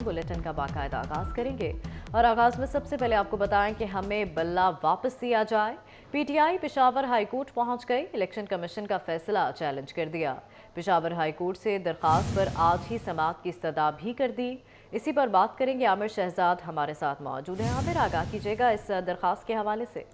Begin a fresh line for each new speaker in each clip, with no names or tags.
Bulletin का बाकायदा आगाज करेंगे और आगाज में सबसे पहले आपको बताएं कि हमें बल्ला वापस दिया जाए। पीटीआई पेशावर हाईकोर्ट पहुंच गई, इलेक्शन कमीशन का फैसला चैलेंज कर दिया। पेशावर हाईकोर्ट से दरखास्त पर आज ही समाअत की इस्तदा भी कर दी। इसी पर बात करेंगे, आमिर शहजाद हमारे साथ मौजूद हैं। आमिर, आगाह कीजिएगा इस दरखास्त के हवाले से।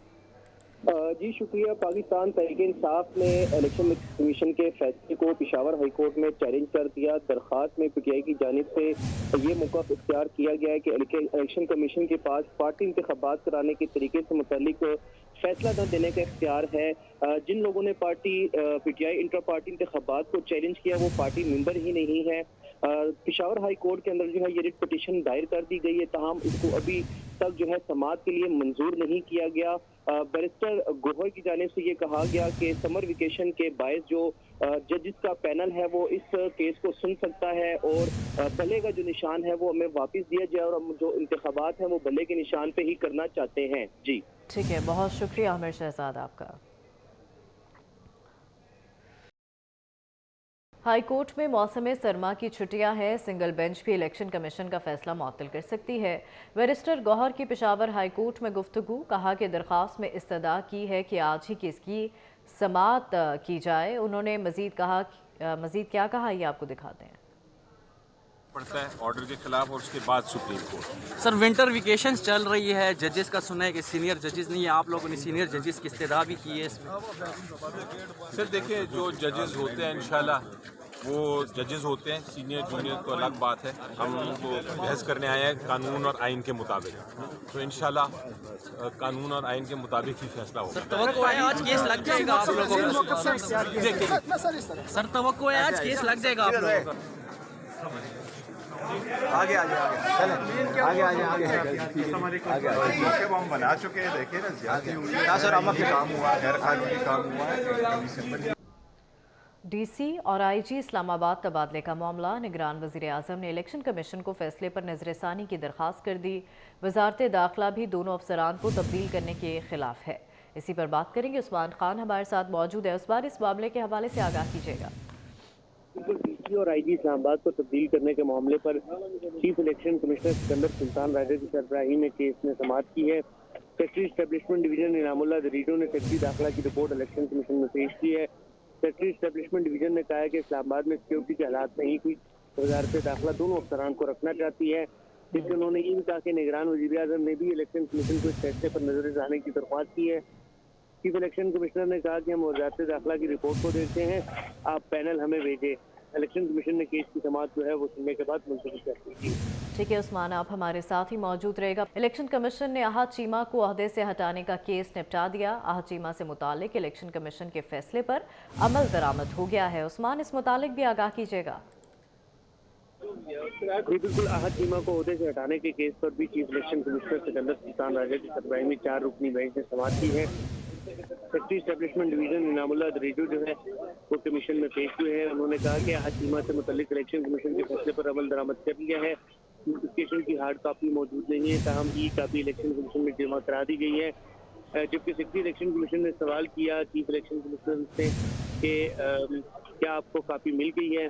जी शुक्रिया। पाकिस्तान तहरीक-ए-इंसाफ ने इलेक्शन कमीशन के फैसले को पेशावर हाई कोर्ट में चैलेंज कर दिया। दरखास्त में पीटीआई की जानिब से ये मौक़िफ़ इख्तियार किया गया है कि इलेक्शन कमीशन के पास पार्टी इंतखाबात कराने के तरीके से मुतालिक फैसला न देने का इख्तियार है। जिन लोगों ने पीटीआई इंटर पार्टी इंतखाबात को चैलेंज किया वो पार्टी मेंबर ही नहीं है। पेशावर हाई कोर्ट के अंदर जो है ये रिट पिटीशन दायर कर दी गई है, ताहम इसको अभी तक जो है समाअत के लिए मंजूर नहीं किया गया। बैरिस्टर गोहर की जानिब से ये कहा गया कि समर वेकेशन के बायस जो जजेस का पैनल है वो इस केस को सुन सकता है और बल्ले का जो निशान है वो हमें वापस दिया जाए और हम जो इंतखाबात हैं वो बल्ले के निशान पे ही करना चाहते हैं। जी
ठीक है, बहुत शुक्रिया आमिर शहजाद आपका। हाईकोर्ट में मौसम सरमा की छुट्टियां हैं, सिंगल बेंच भी इलेक्शन कमीशन का फैसला मुअत्तल कर सकती है। बैरिस्टर गौहर की पेशावर हाईकोर्ट में गुफ्तगू, कहा कि दरख्वास्त में इस्तदा की है कि आज ही केस की समाअत की जाए। उन्होंने मजीद क्या कहा ये आपको दिखाते हैं।
पड़ता है ऑर्डर के खिलाफ और उसके बाद supreme court.
Sir winter vacations चल रही है, जजेस का सुना है कि सीनियर जजेस नहीं है, आप लोगों ने सीनियर जजेस की इस्तदा भी की है इसमें।
सर देखिए, जो जजेस होते हैं इंशाल्लाह वो जजेस होते हैं, सीनियर जूनियर तो अलग बात है। हम तो बहस करने आए हैं कानून और आइन के मुताबिक, तो इंशाल्लाह कानून और आइन के मुताबिक ही फैसला होगा।
तवक्को है आज केस लग जाएगा आप लोगों का? सर तवक्को है आज केस लग जाएगा आप लोगों का?
आगे आगे आगे चलें, आगे आगे आगे आगे हम बना चुके हैं। देखे ना, ज्यादा हुई है सर, अमल काम हुआ, गैर कानूनी काम हुआ है।
डीसी और आईजी इस्लामाबाद तबादले का मामला, निगरान वज़ीर आज़म ने इलेक्शन कमीशन को फैसले पर नज़रसानी की दरख्वास्त कर दी। वजारत दाखिला भी दोनों अफसरान को तब्दील करने के खिलाफ है। इसी पर बात करेंगे, उस्मान खान हमारे साथ मौजूद है। उस्मान, इस मामले के हवाले से आगाह कीजिएगा।
डीसी और आईजी इस्लामाबाद को तब्दील करने के मामले पर chief election commissioner Sikandar Sultan Raja की सरबराही में केस ने समाअत की है। सेक्रेटरी एस्टेब्लिशमेंट डिवीजन इनामुल्लाह दरीडो ने सेक्रेटरी दाखिला की रिपोर्ट इलेक्शन कमीशन में पेश की है। सेक्रेटरी एस्टेब्लिशमेंट डिवीजन ने कहा है कि इस्लामाबाद में सिक्योरिटी के हालात नहीं हुई, वजारत दाखिला दोनों अफसरान को रखना चाहती है। इसलिए उन्होंने ये भी कहा कि निगरान वज़ीर आज़म ने भी इलेक्शन कमीशन को इस फैसले पर नजर रखने की दरख्वास्त की है। चीफ इलेक्शन कमिश्नर ने कहा कि हम वजारत दाखिला की रिपोर्ट को देखते हैं, आप पैनल हमें भेजें। इलेक्शन कमीशन ने केस की समाअत जो है वो सुनने के बाद मुलतवी कर दी।
ठीक है उस्मान, आप हमारे साथ ही मौजूद रहेगा। इलेक्शन कमीशन ने आहत चीमा को अहदे से हटाने का केस निपटा दिया। आहत चीमा से मुतालिक इलेक्शन कमीशन के फैसले पर अमल दरामद हो गया है। उस्मान, इस मुतालिक भी आगाह कीजिएगा।
बिल्कुल, आहत चीमा को अहदे से हटाने के केस पर भी chief election commissioner Sikandar Sultan Raja की सरबराही में 4 रुकनी बेंच ने समाअत की है। सेक्रेटरी एस्टेब्लिशमेंट डिवीजन इनामुल्लाह दरीडो जो है वो कमीशन में पेश हुए हैं। उन्होंने कहा कि आहत चीमा से मुतालिक इलेक्शन कमीशन के फैसले पर अमल दरामद कर लिया है। नोटिफिकेशन की हार्ड कॉपी मौजूद नहीं है, ताहम ई कॉपी इलेक्शन कमीशन में जमा करा दी गई है। जबकि सेक्रेटरी इलेक्शन कमीशन ने सवाल किया चीफ इलेक्शन कमिश्नर से कि क्या आपको कॉपी मिल गई है,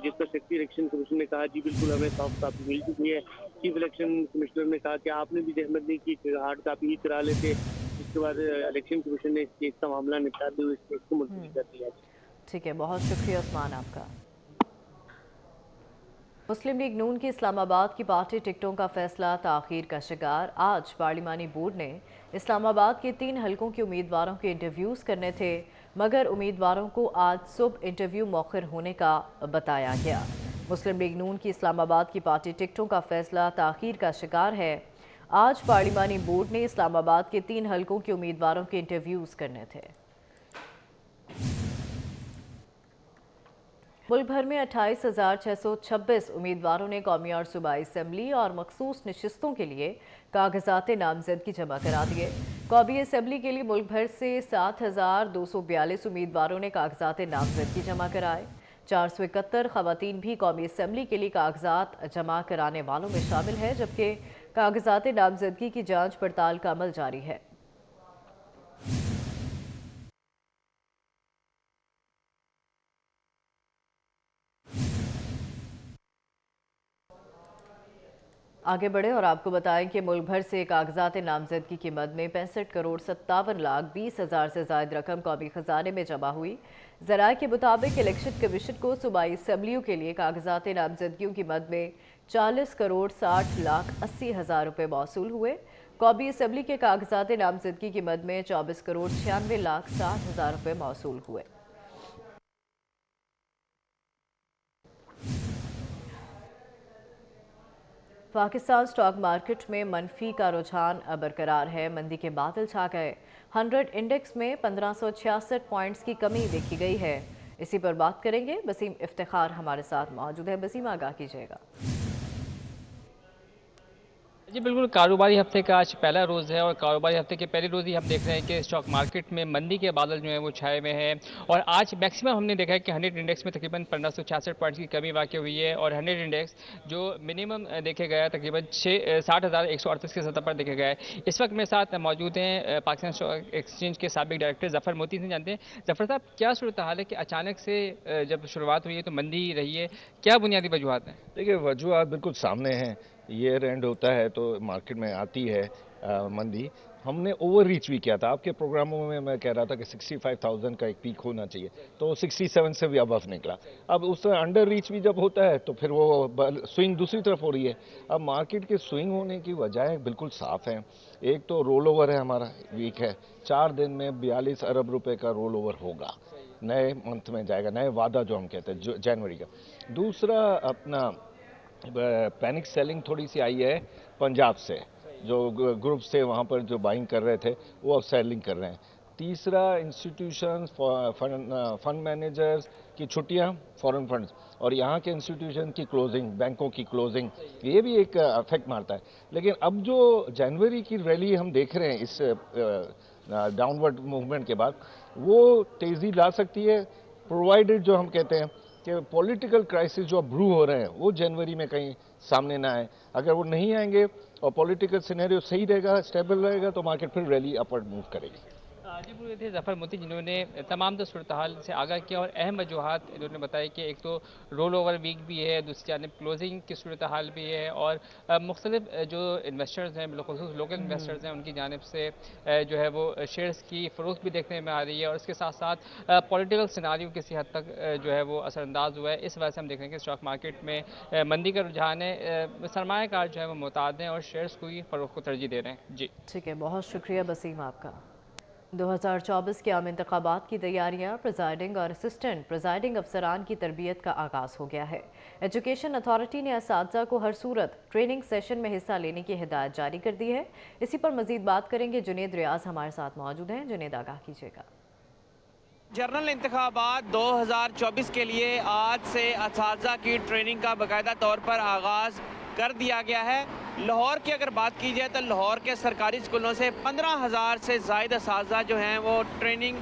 जिस पर सेक्रेटरी इलेक्शन कमीशन ने कहा जी बिल्कुल हमें सॉफ्ट कॉपी मिल चुकी है। चीफ इलेक्शन कमिश्नर ने कहा कि आपने भी जहमत नहीं की कि हार्ड कॉपी ही करा लेते। इसके बाद इलेक्शन कमीशन ने इस केस का मामला निपटाते हुए इस केस को मुलतवी कर दिया।
ठीक है, बहुत शुक्रिया उस्मान आपका। मुस्लिम लीग नून की इस्लामाबाद की पार्टी टिकटों का फैसला ताखीर का शिकार। आज पार्लिमानी बोर्ड ने इस्लामाबाद के 3 हलकों के उम्मीदवारों के इंटरव्यूज़ करने थे, मगर उम्मीदवारों को आज सुबह इंटरव्यू मौखर होने का बताया गया। मुस्लिम लीग नून की इस्लामाबाद की पार्टी टिकटों का फैसला ताखीर का शिकार है। आज पार्लिमानी बोर्ड ने इस्लामाबाद के 3 हलकों के उम्मीदवारों के इंटरव्यूज़ करने थे। मुल्क भर में 28,626 उम्मीदवारों ने कौमी और सूबाई असम्बली और मखसूस नशिस्तों के लिए कागजात नामजदगी जमा करा दिए। कौमी असम्बली के लिए मुल्क भर से 7,242 उम्मीदवारों ने कागजात नामजदगी जमा कराए। 471 खवातीन भी कौमी असम्बली के लिए कागजात जमा कराने वालों में शामिल है, जबकि कागजात नामजदगी की जांच पड़ताल का अमल जारी है। आगे बढ़े और आपको बताएं कि मुल्क भर से कागजात नामजदगी की मद में 65,57,20,000 से ज़ायद रकम कौमी खजाने में जमा हुई। ज़राए के मुताबिक इलेक्शन कमीशन को सूबाई असम्बलियों के लिए कागजात नामजदगियों की मद में 40,60,80,000 रुपये मौसूल हुए। कौमी असम्बली के कागजात नामजदगी की मद में 24,96,60,000 रुपये मौसूल हुए। पाकिस्तान स्टॉक मार्केट में मनफी का रुझान बरकरार है। मंदी के बादल छा गए। 100 इंडेक्स में 1566 पॉइंट्स की कमी देखी गई है। इसी पर बात करेंगे। बसीम इफ्तिखार हमारे साथ मौजूद है। बसीम, आगाह कीजिएगा।
जी बिल्कुल, कारोबारी हफ्ते का आज पहला रोज़ है और कारोबारी हफ्ते के पहले रोज़ ही हम देख रहे हैं कि स्टॉक मार्केट में मंदी के बादल जो हैं वो छाए हुए हैं। और आज मैक्सिमम हमने देखा है कि 100 इंडेक्स में तकरीबन 1566 पॉइंट्स की कमी वाक़ई हुई है और 100 इंडेक्स जो मिनिमम देखे गया है तकरीबन 60,138 की सतह पर देखे गया है। इस वक्त मेरे साथ मौजूद हैं पाकिस्तान स्टॉक एक्सचेंज के साबिक डायरेक्टर ज़फ़र मोती से। जानते हैं ज़फ़र साहब, क्या सूरत हाल है कि अचानक से जब शुरुआत हुई है तो मंदी रही है, क्या बुनियादी वजूहत हैं?
देखिए, वजूहत बिल्कुल सामने हैं। ईयर एंड होता है तो मार्केट में आती है मंदी। हमने ओवर रीच भी किया था। आपके प्रोग्रामों में मैं कह रहा था कि 65,000 का एक पीक होना चाहिए, तो 67 से भी अबव निकला। अब उस अंडर रीच भी जब होता है तो फिर वो स्विंग दूसरी तरफ हो रही है। अब मार्केट के स्विंग होने की वजह बिल्कुल साफ है। एक तो रोल ओवर है, हमारा वीक है। 4 दिन में 42 अरब रुपए का रोल ओवर होगा, नए मंथ में जाएगा, नए वादा जो हम कहते हैं जनवरी का। दूसरा, अपना पैनिक सेलिंग थोड़ी सी आई है पंजाब से, जो ग्रुप से वहाँ पर जो बाइंग कर रहे थे वो अब सेलिंग कर रहे हैं। तीसरा, इंस्टीट्यूशंस, फंड मैनेजर्स की छुट्टियाँ, फॉरेन फंड्स, और यहाँ के इंस्टीट्यूशन की क्लोजिंग, बैंकों की क्लोजिंग, ये भी एक अफेक्ट मारता है। लेकिन अब जो जनवरी की रैली हम देख रहे हैं इस डाउनवर्ड मूवमेंट के बाद, वो तेज़ी ला सकती है, प्रोवाइडेड जो हम कहते हैं कि पॉलिटिकल क्राइसिस जो ब्रू हो रहे हैं वो जनवरी में कहीं सामने ना आए। अगर वो नहीं आएंगे और पॉलिटिकल सिनेरियो सही रहेगा, स्टेबल रहेगा, तो मार्केट फिर रैली अपवर्ड मूव करेगी।
जी पूरे थे ज़फ़र मोती, जिन्होंने तमाम सूरत हाल से आगाह किया और अहम वजूहत इन्होंने बताया कि एक तो रोल ओवर वीक भी है, दूसरी जानब क्लोजिंग की सूरत हाल भी है और मुख्तलिफ जो इन्वेस्टर्स हैं, बिलखुसूस लोकल इन्वेस्टर्स हैं, उनकी जानिब से जो है वो शेयर्स की फ़रोख्त भी देखने में आ रही है और इसके साथ साथ पॉलिटिकल सिनारियो किसी हद तक जो है वो असरअंदाज हुआ है। इस वजह से हम देख रहे हैं कि स्टॉक मार्केट में मंदी का रुझान है, सरमायाकार जो है वो मुताद हैं और शेयर्स को ही फ़रोख्त को तरजीह दे रहे हैं। जी
ठीक है, बहुत शुक्रिया बसीम आपका। 2024 के आम इंतखाबात की तैयारियां, प्रिजाइडिंग और असिस्टेंट प्रिजाइडिंग अफसरान की तरबियत का आगाज़ हो गया है। एजुकेशन अथॉरिटी ने असातिज़ा को हर सूरत ट्रेनिंग सेशन में हिस्सा लेने की हिदायत जारी कर दी है। इसी पर मजीद बात करेंगे। जुनेद रियाज हमारे साथ मौजूद हैं। जुनेद, आगाह कीजिएगा।
जनरल इंतखाबात 2024 के लिए आज से असातिज़ा की ट्रेनिंग का बाकायदा तौर पर आगाज़ कर दिया गया है। लाहौर की अगर बात की जाए तो लाहौर के सरकारी स्कूलों से 15,000 से ज़ायद असातिज़ा जो हैं वो ट्रेनिंग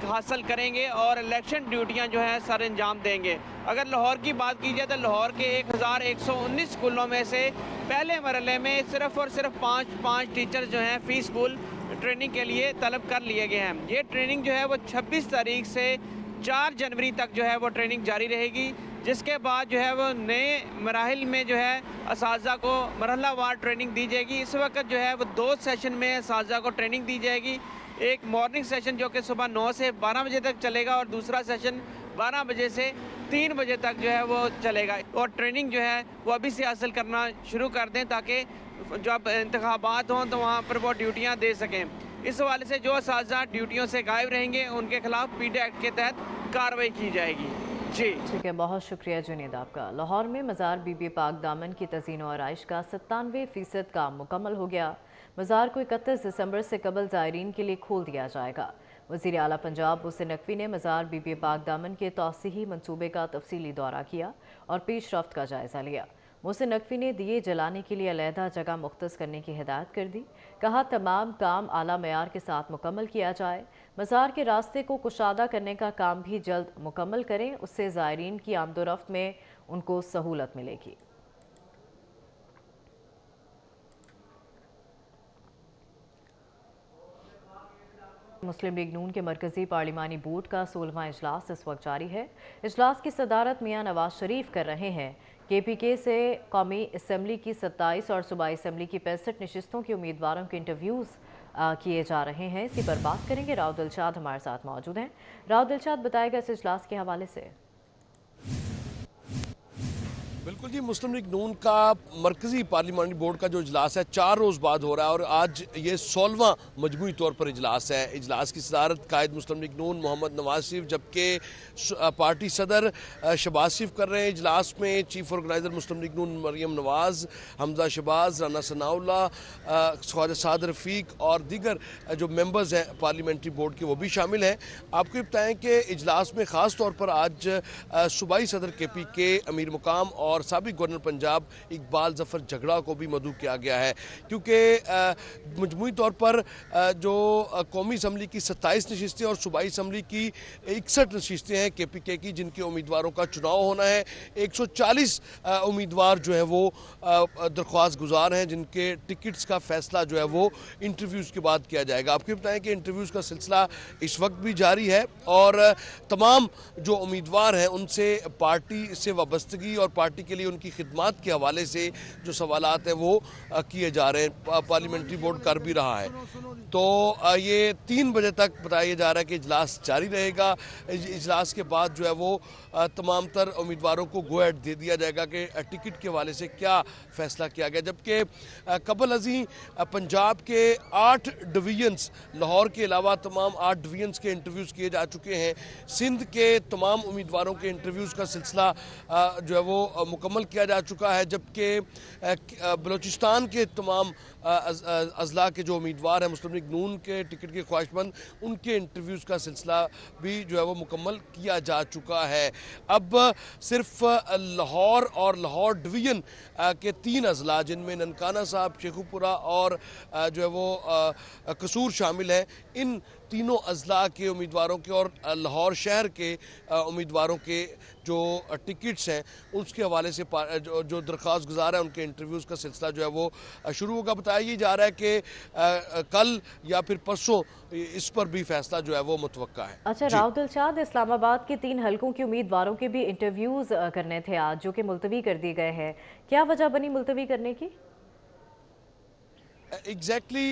हासिल करेंगे और इलेक्शन ड्यूटियां जो हैं सर अंजाम देंगे। अगर लाहौर की बात की जाए तो लाहौर के 1119 स्कूलों में से पहले मरहले में सिर्फ और सिर्फ 5 टीचर जो हैं फ़ी स्कूल ट्रेनिंग के लिए तलब कर लिए गए हैं। ये ट्रेनिंग जो है वो 26 तारीख से 4 जनवरी तक जो है वो ट्रेनिंग जारी रहेगी, जिसके बाद जो है वो नए मराहिल में जो है असातिज़ा को मरहलावार ट्रेनिंग दी जाएगी। इस वक्त जो है वो 2 सेशन में असातिज़ा को ट्रेनिंग दी जाएगी। एक मॉर्निंग सेशन जो कि सुबह 9 से 12 बजे तक चलेगा और दूसरा सेशन 12 बजे से 3 बजे तक जो है वो चलेगा। और ट्रेनिंग जो है वो अभी से हासिल करना शुरू कर दें ताकि जब इंतखाबात हों तो वहाँ पर वो ड्यूटियाँ दे सकें। इस हवाले से जो असातिज़ा ड्यूटियों से गायब रहेंगे उनके खिलाफ पीडी एक्ट के तहत कार्रवाई की जाएगी। जी
ठीक है, बहुत शुक्रिया जुनेद आपका। लाहौर में मज़ार बीबी पाक दामन की तज़ीन और आराइश का 97% काम मुकम्मल हो गया। मज़ार को 31 दिसंबर से कबल ज़ायरीन के लिए खोल दिया जाएगा। वज़ीर आला पंजाब मोहसिन नकवी ने मज़ार बीबी पाक दामन के तौसीही मंसूबे का तफसीली दौरा किया और पेशरफ्त का जायज़ा लिया। मोहसिन नकवी ने दिए जलाने के लिए अलहदा जगह मुख्तस करने की हिदायत कर दी। कहा, तमाम काम आला मेयार के साथ मुकम्मल किया जाए। मज़ार के रास्ते को कुशादा करने का काम भी जल्द मुकम्मल करें, उससे ज़ायरीन की आमदोरफ्त में उनको सहूलत मिलेगी। मुस्लिम लीग नून के मरकज़ी पार्लिमानी बोर्ड का 16वां इजलास इस वक्त जारी है। इजलास की सदारत मियां नवाज शरीफ कर रहे हैं। KPK से कौमी असम्बली की 27 और सूबाई असम्बली की 65 नशिस्तों के उम्मीदवारों के इंटरव्यूज़ किए जा रहे हैं। इसी पर बात करेंगे। राव दिलशाद हमारे साथ मौजूद हैं। राव दिलशाद, बताएगा इस इजलास के हवाले से।
बिल्कुल जी, मुस्लिम लीग नून का मरकजी पार्लिमानी बोर्ड का जो इजलास है 4 रोज़ बाद हो रहा है और आज ये 16वां मजमूई तौर पर इजलास है। इजलास की सदारत कायद मुस्लिम लीग नून मोहम्मद नवाज शरीफ, जबकि पार्टी सदर शहबाज शरीफ कर रहे हैं। इजलास में चीफ ऑर्गेनाइज़र मुस्लिम लीग नून मरियम नवाज़, हमजा शहबाज, राना सनाउल्लाह, ख्वाजा साद रफ़ीक और दीगर जो मेंबर्स हैं पार्लियामेंट्री बोर्ड के वो भी शामिल हैं। आपको बताएं कि इजलास में ख़ास तौर पर आज सूबाई सदर KPK अमीर मुकाम और साबिक गवर्नर पंजाब इकबाल ज़फ़र झगड़ा को भी मदऊ किया गया है, क्योंकि मजमूई तौर पर जो कौमी असम्बली की 27 नशिस्तें और सूबाई असम्बली की 61 नशिस्तें हैं KPK की, जिनके उम्मीदवारों का चुनाव होना है। 140 उम्मीदवार जो है वो दरख्वास्त गुजार हैं, जिनके टिकट्स का फैसला जो है वो इंटरव्यूज़ के बाद किया जाएगा। आपको बताएं कि इंटरव्यूज़ का सिलसिला इस वक्त भी जारी है और तमाम जो उम्मीदवार हैं उनसे पार्टी से वाबस्तगी और पार्टी के लिए उनकी खिदमात के हवाले से जो सवालात हैं वो किए जा रहे हैं। पार्लियामेंट्री बोर्ड कर भी रहा है। तो ये 3 बजे तक बताया जा रहा है कि इजलास जारी रहेगा। इजलास के बाद जो है वो तमाम तर उम्मीदवारों को गो एड दे दिया जाएगा कि टिकट के हवाले से क्या फ़ैसला किया गया। जबकि कबल अजी पंजाब के 8 डिवीजन्स, लाहौर के अलावा तमाम 8 डिवीजन्स के इंटरव्यूज़ किए जा चुके हैं। सिंध के तमाम उम्मीदवारों के इंटरव्यूज़ का सिलसिला जो है वो मुकम्मल किया जा चुका है। जबकि बलूचिस्तान के तमाम अजला के जो उम्मीदवार हैं मुस्लिम लीग नून के टिकट के ख्वाहिशमंद, उनके इंटरव्यूज़ का सिलसिला भी जो है वो मुकम्मल किया जा चुका है। अब सिर्फ लाहौर और लाहौर डिवीज़न के 3 अजला, जिनमें ननकाना साहब, शेखुपुरा और जो है वो कसूर शामिल हैं, इन तीनों अजला के उम्मीदवारों के और लाहौर शहर के उम्मीदवारों के जो टिकट्स हैं उसके हवाले से जो दरख्वास्त गुजार है उनके इंटरव्यूज़ का सिलसिला जो है वो शुरू होगा। बताया जा रहा है कि कल या फिर परसों इस पर भी फैसला जो है वो मुतवक्का है।
अच्छा राव दिलशाद, इस्लामाबाद के 3 हलकों के उम्मीदवारों के भी इंटरव्यूज़ करने थे आज, जो कि मुलतवी कर दिए गए हैं। क्या वजह बनी मुलतवी करने की?
एग्जैक्टली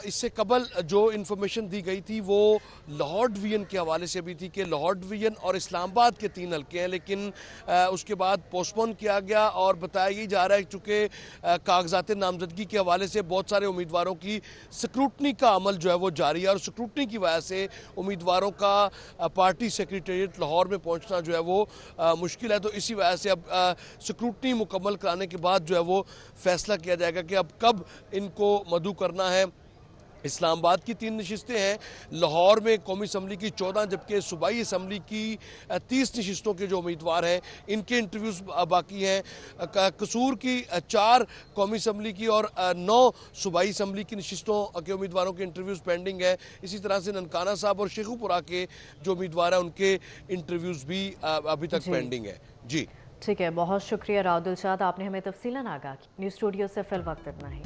इससे कबल जो इन्फॉर्मेशन दी गई थी वो लाहौर डिवीज़न के हवाले से भी थी कि लाहौर डिवीज़न और इस्लामाबाद के 3 हल्के हैं, लेकिन उसके बाद पोस्टपोन किया गया और बताया ही जा रहा है चूँकि कागजात नामजदगी के हवाले से बहुत सारे उम्मीदवारों की स्क्रूटनी का अमल जो है वो जारी है और स्क्रूटनी की वजह से उम्मीदवारों का पार्टी सेक्रेटेरिएट लाहौर में पहुँचना जो है वो मुश्किल है। तो इसी वजह से अब स्क्रूटनी मुकम्मल कराने के बाद जो है वो फैसला किया जाएगा कि अब कब इनको मदऊ करना है। इस्लामाबाद की 3 नशिस्तें हैं, लाहौर में कौमी असम्बली की 14, जबकि सूबाई असम्बली की 30 नशिस्तों के जो उम्मीदवार हैं इनके इंटरव्यूज़ बाकी हैं। कसूर की 4 कौमी असम्बली की और 9 सूबाई असम्बली की नशिस्तों के उम्मीदवारों के इंटरव्यूज़ पेंडिंग है। इसी तरह से ननकाना साहब और शेखुपुरा के जो उम्मीदवार हैं उनके इंटरव्यूज़ भी अभी तक पेंडिंग है। जी
ठीक है, बहुत शुक्रिया राव दिलशाद, आपने हमें तफसीलन आगाह की। न्यूज़ स्टूडियो से फिल वक्त इतना ही।